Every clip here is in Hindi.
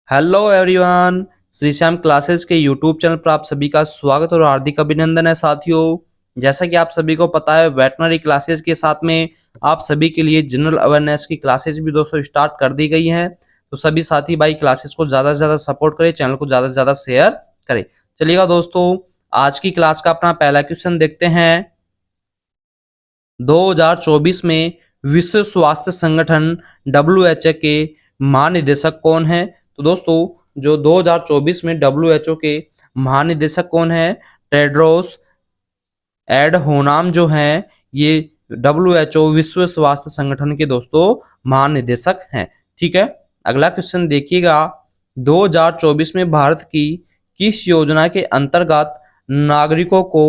Hello everyone, Shri Shyam classes के यूट्यूब चैनल पर आप सभी का स्वागत और हार्दिक अभिनंदन है साथियों। जैसा कि आप सभी को पता है, वेटनरी क्लासेस के साथ में आप सभी के लिए जनरल अवेयरनेस की क्लासेस भी दोस्तों स्टार्ट कर दी गई हैं। तो सभी साथी भाई क्लासेस को ज़्यादा से ज़्यादा सपोर्ट करें, चैनल को ज़्यादा से ज़्यादा शेयर करें। चलिएगा दोस्तों, आज की क्लास का अपना पहला क्वेश्चन देखते हैं। 2024 में विश्व स्वास्थ्य संगठन WHO के महानिदेशक कौन है? तो दोस्तों, जो 2024 में WHO के महानिदेशक कौन है? टेड्रोस एडहोनाम जो हैं, ये WHO विश्व स्वास्थ्य संगठन के दोस्तों महानिदेशक हैं। ठीक है, अगला क्वेश्चन देखिएगा। 2024 में भारत की किस योजना के अंतर्गत नागरिकों को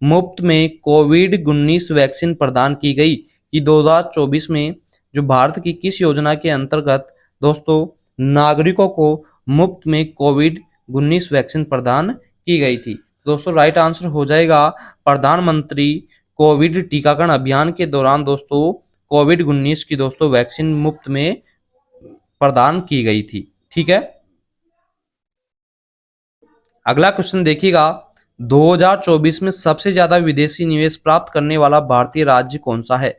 मुफ्त में कोविड-19 वैक्सीन प्रदान की गई? कि 2024 में जो भारत की किस योजना के अंतर्गत दोस्तों नागरिकों को मुफ्त में कोविड-19 वैक्सीन प्रदान की गई थी? दोस्तों राइट आंसर हो जाएगा प्रधानमंत्री कोविड टीकाकरण अभियान के दौरान दोस्तों कोविड-19 की दोस्तों वैक्सीन मुफ्त में प्रदान की गई थी। ठीक है, अगला क्वेश्चन देखिएगा। 2024 में सबसे ज्यादा विदेशी निवेश प्राप्त करने वाला भारतीय राज्य कौन सा है?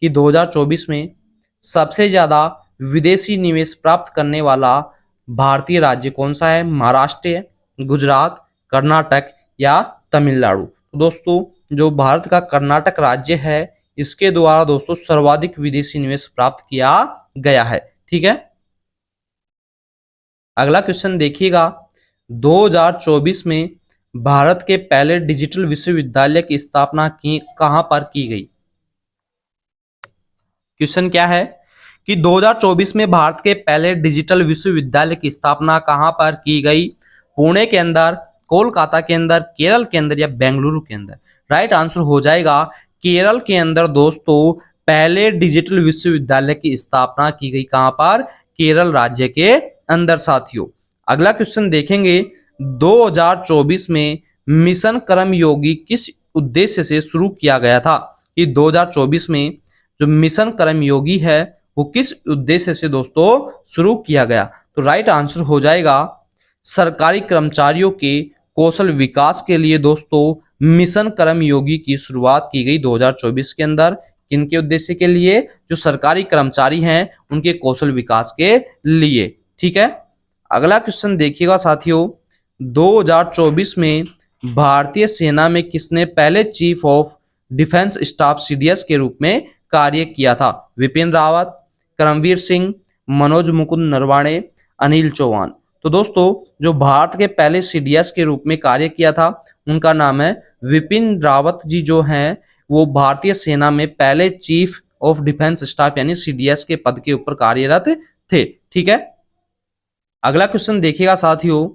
कि 2024 में सबसे ज्यादा विदेशी निवेश प्राप्त करने वाला भारतीय राज्य कौन सा है? महाराष्ट्र, गुजरात, कर्नाटक या तमिलनाडु? तो दोस्तों, जो भारत का कर्नाटक राज्य है, इसके द्वारा दोस्तों सर्वाधिक विदेशी निवेश प्राप्त किया गया है। ठीक है, अगला क्वेश्चन देखिएगा। 2024 में भारत के पहले डिजिटल विश्वविद्यालय की स्थापना कहां पर की गई? क्वेश्चन क्या है कि 2024 में भारत के पहले डिजिटल विश्वविद्यालय की स्थापना कहां पर की गई? पुणे के अंदर, कोलकाता के अंदर, केरल के अंदर या बेंगलुरु के अंदर? राइट आंसर हो जाएगा केरल के अंदर दोस्तों पहले डिजिटल विश्वविद्यालय की स्थापना की गई। कहां पर? केरल राज्य के अंदर साथियों। अगला क्वेश्चन देखेंगे। 2024 में मिशन कर्मयोगी किस उद्देश्य से शुरू किया गया था? कि 2024 में जो मिशन कर्मयोगी है वो किस उद्देश्य से दोस्तों शुरू किया गया? तो राइट आंसर हो जाएगा सरकारी कर्मचारियों के कौशल विकास के लिए दोस्तों मिशन कर्मयोगी की शुरुआत की गई 2024 के अंदर। किनके उद्देश्य के लिए? जो सरकारी कर्मचारी हैं उनके कौशल विकास के लिए। ठीक है, अगला क्वेश्चन देखिएगा साथियों। 2024 में भारतीय सेना में किसने पहले chief of defence staff CDS के रूप में कार्य किया था? विपिन रावत, करमवीर सिंह, मनोज मुकुंद नरवाणे, अनिल चौहान? तो दोस्तों, जो भारत के पहले CDS के रूप में कार्य किया था उनका नाम है विपिन रावत जी। जो हैं वो भारतीय सेना में पहले चीफ ऑफ डिफेंस स्टाफ यानी CDS के पद के ऊपर कार्यरत थे। ठीक है, अगला क्वेश्चन देखिएगा साथियों।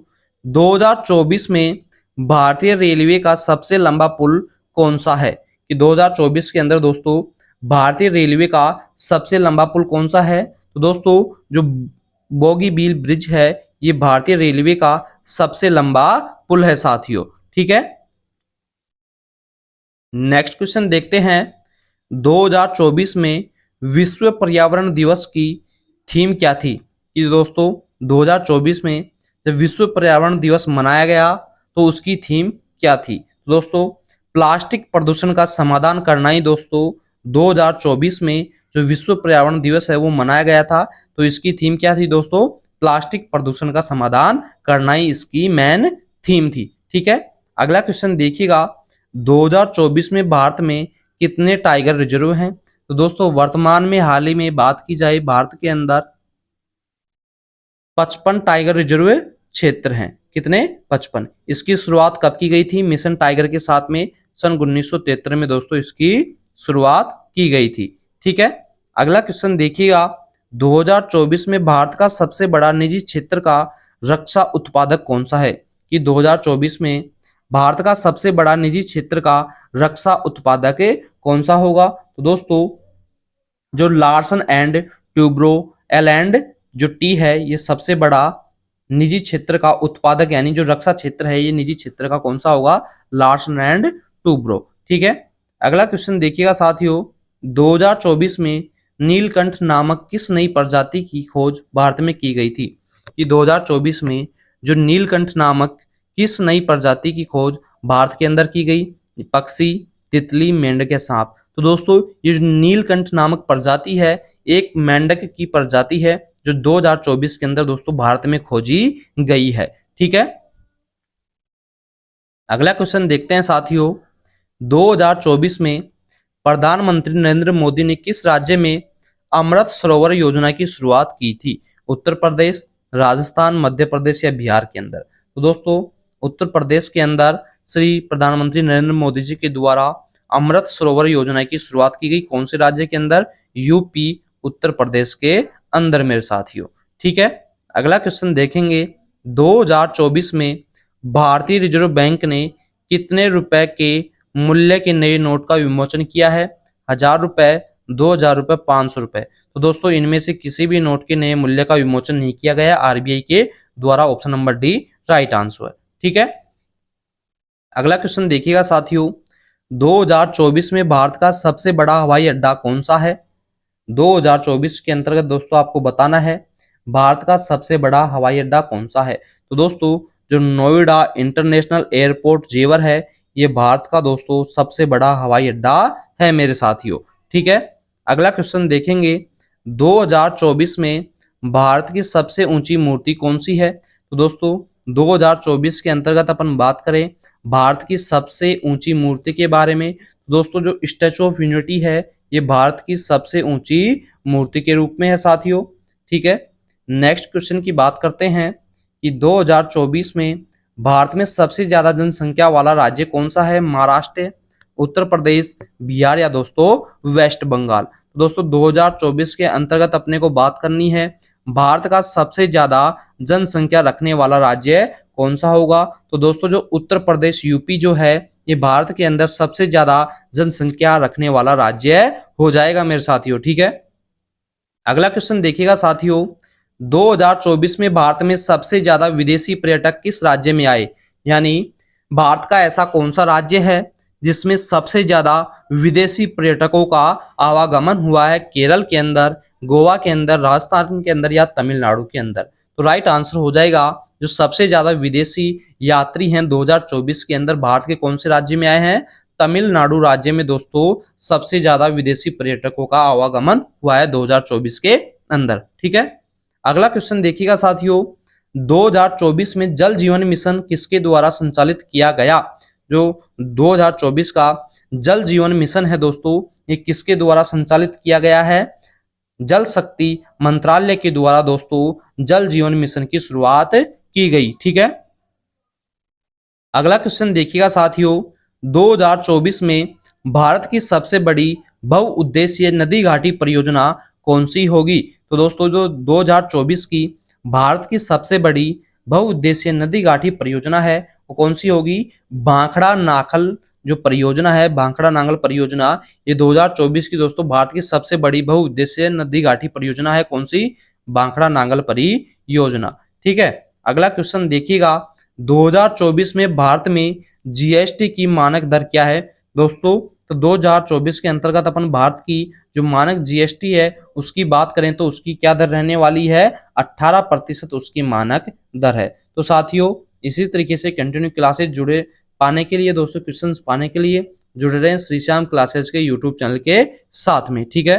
2024 में भारतीय रेलवे का सबसे लंबा पुल कौन सा है? कि 2024 के अंदर दोस्तों भारतीय रेलवे का सबसे लंबा पुल कौन सा है? तो दोस्तों, जो बोगीबील ब्रिज है ये भारतीय रेलवे का सबसे लंबा पुल है साथियों। ठीक है, नेक्स्ट क्वेश्चन देखते हैं। 2024 में विश्व पर्यावरण दिवस की थीम क्या थी? कि दोस्तों 2024 में जब विश्व पर्यावरण दिवस मनाया गया तो उसकी थीम क्या थी? दोस्तों, प्लास्टिक प्रदूषण का समाधान करना ही दोस्तों 2024 में जो विश्व पर्यावरण दिवस है वो मनाया गया था। तो इसकी थीम क्या थी दोस्तों? प्लास्टिक प्रदूषण का समाधान करना ही इसकी मेन थीम थी। ठीक है, अगला क्वेश्चन देखिएगा। 2024 में भारत में कितने टाइगर रिजर्व हैं? तो दोस्तों, वर्तमान में हाल ही में बात की जाए भारत के अंदर 55 टाइगर रिजर्व क्षेत्र हैं। कितने? 55। इसकी शुरुआत कब की गई थी? मिशन टाइगर के साथ में सन 1973 में दोस्तों इसकी शुरुआत की गई थी। ठीक है, अगला क्वेश्चन देखिएगा। 2024 में भारत का सबसे बड़ा निजी क्षेत्र का रक्षा उत्पादक कौन सा है? कि 2024 में भारत का सबसे बड़ा निजी क्षेत्र का रक्षा उत्पादक कौन सा होगा? तो दोस्तों, जो लार्सन एंड ट्यूब्रो एलैंड जो टी है ये सबसे बड़ा निजी क्षेत्र का उत्पादक यानी जो रक्षा क्षेत्र है ये निजी क्षेत्र का कौन सा होगा? Larsen and Toubro. ठीक है, अगला क्वेश्चन देखिएगा साथियों। 2024 में नीलकंठ नामक किस नई प्रजाति की खोज भारत में की गई थी? कि 2024 में जो नीलकंठ नामक किस नई प्रजाति की खोज भारत के अंदर की गई? पक्षी, तितली, मेंढक या सांप? तो दोस्तों ये जो नीलकंठ नामक प्रजाति है एक मेंढक की प्रजाति है जो 2024 के अंदर दोस्तों भारत में खोजी गई है। ठीक है, अगला क्वेश्चन देखते हैं साथियों। 2024 में प्रधानमंत्री नरेंद्र मोदी ने किस राज्य में अमृत सरोवर योजना की शुरुआत की थी? उत्तर प्रदेश, राजस्थान, मध्य प्रदेश या बिहार के अंदर? तो दोस्तों उत्तर प्रदेश के अंदर श्री प्रधानमंत्री नरेंद्र मोदी जी के द्वारा अमृत सरोवर योजना की शुरुआत की गई। कौन से राज्य के अंदर? यूपी, उत्तर प्रदेश के अंदर मेरे साथियों। ठीक है, अगला क्वेश्चन देखेंगे। 2024 में भारतीय रिजर्व बैंक ने कितने रुपए के मूल्य के नए नोट का विमोचन किया है? 1000 रुपए, 2000 रुपए, 500 रुपए? तो दोस्तों इनमें से किसी भी नोट के नए मूल्य का विमोचन नहीं किया गया आरबीआई के द्वारा। Option number D right answer है। ठीक है, अगला क्वेश्चन देखिएगा साथियों। 2024 में भारत का सबसे बड़ा हवाई अड्डा कौन सा है? 2024 के अंतर्गत दोस्तों आपको बताना है भारत का सबसे बड़ा हवाई अड्डा कौन सा है। तो दोस्तों जो नोएडा इंटरनेशनल एयरपोर्ट जेवर है ये भारत का दोस्तों सबसे बड़ा हवाई अड्डा है मेरे साथियों। ठीक है, अगला क्वेश्चन देखेंगे। 2024 में भारत की सबसे ऊंची मूर्ति कौन सी है? तो दोस्तों 2024 के अंतर्गत अपन बात करें भारत की सबसे ऊंची मूर्ति के बारे में, तो दोस्तों जो स्टैचू ऑफ यूनिटी है ये भारत की सबसे ऊंची मूर्ति के रूप में है साथियों। ठीक है, नेक्स्ट क्वेश्चन की बात करते हैं कि 2024 में भारत में सबसे ज्यादा जनसंख्या वाला राज्य कौन सा है? महाराष्ट्र, उत्तर प्रदेश, बिहार या दोस्तों वेस्ट बंगाल? दोस्तों 2024 के अंतर्गत अपने को बात करनी है भारत का सबसे ज्यादा जनसंख्या रखने वाला राज्य कौन सा होगा? तो दोस्तों जो उत्तर प्रदेश यूपी जो है ये भारत के अंदर सबसे ज्यादा जनसंख्या रखने वाला राज्य हो जाएगा मेरे साथियों। ठीक है, अगला क्वेश्चन देखिएगा साथियों। 2024 में भारत में सबसे ज्यादा विदेशी पर्यटक किस राज्य में आए? यानी भारत का ऐसा कौन सा राज्य है जिसमें सबसे ज्यादा विदेशी पर्यटकों का आवागमन हुआ है? केरल के अंदर, गोवा के अंदर, राजस्थान के अंदर या तमिलनाडु के अंदर? तो राइट आंसर हो जाएगा जो सबसे ज्यादा विदेशी यात्री हैं 2024 के अंदर भारत के कौन से राज्य में आए हैं? तमिलनाडु राज्य में दोस्तों सबसे ज्यादा विदेशी पर्यटकों का आवागमन हुआ है 2024 के अंदर। ठीक है, अगला क्वेश्चन देखिएगा साथियों। 2024 में जल जीवन मिशन किसके द्वारा संचालित किया गया? जो 2024 का जल जीवन मिशन है दोस्तों ये किसके द्वारा संचालित किया गया है? जल शक्ति मंत्रालय के द्वारा दोस्तों जल जीवन मिशन की शुरुआत की गई। ठीक है, अगला क्वेश्चन देखिएगा साथियों। 2024 में भारत की सबसे बड़ी बहुउद्देशीय नदी घाटी परियोजना कौन सी होगी? तो दोस्तों जो 2024 की भारत की सबसे बड़ी बहुउद्देशीय नदी घाटी परियोजना है वो कौन सी होगी? भाखड़ा नाखल जो परियोजना है, भाखड़ा नांगल परियोजना, ये 2024 की दोस्तों भारत की सबसे बड़ी बहुउद्देशीय नदी घाटी परियोजना है। कौन सी? भाखड़ा नांगल परियोजना। ठीक है, अगला क्वेश्चन देखिएगा। 2024 में भारत में जीएसटी की मानक दर क्या है? दोस्तों तो 2024 के अंतर्गत अपन भारत की जो मानक जीएसटी है उसकी बात करें तो उसकी क्या दर रहने वाली है? 18% उसकी मानक दर है। तो साथियों इसी तरीके से कंटिन्यू क्लासेस जुड़े पाने के लिए दोस्तों क्वेश्चंस पाने के लिए जुड़े रहें श्री श्याम क्लासेस के यूट्यूब चैनल के साथ में। ठीक है।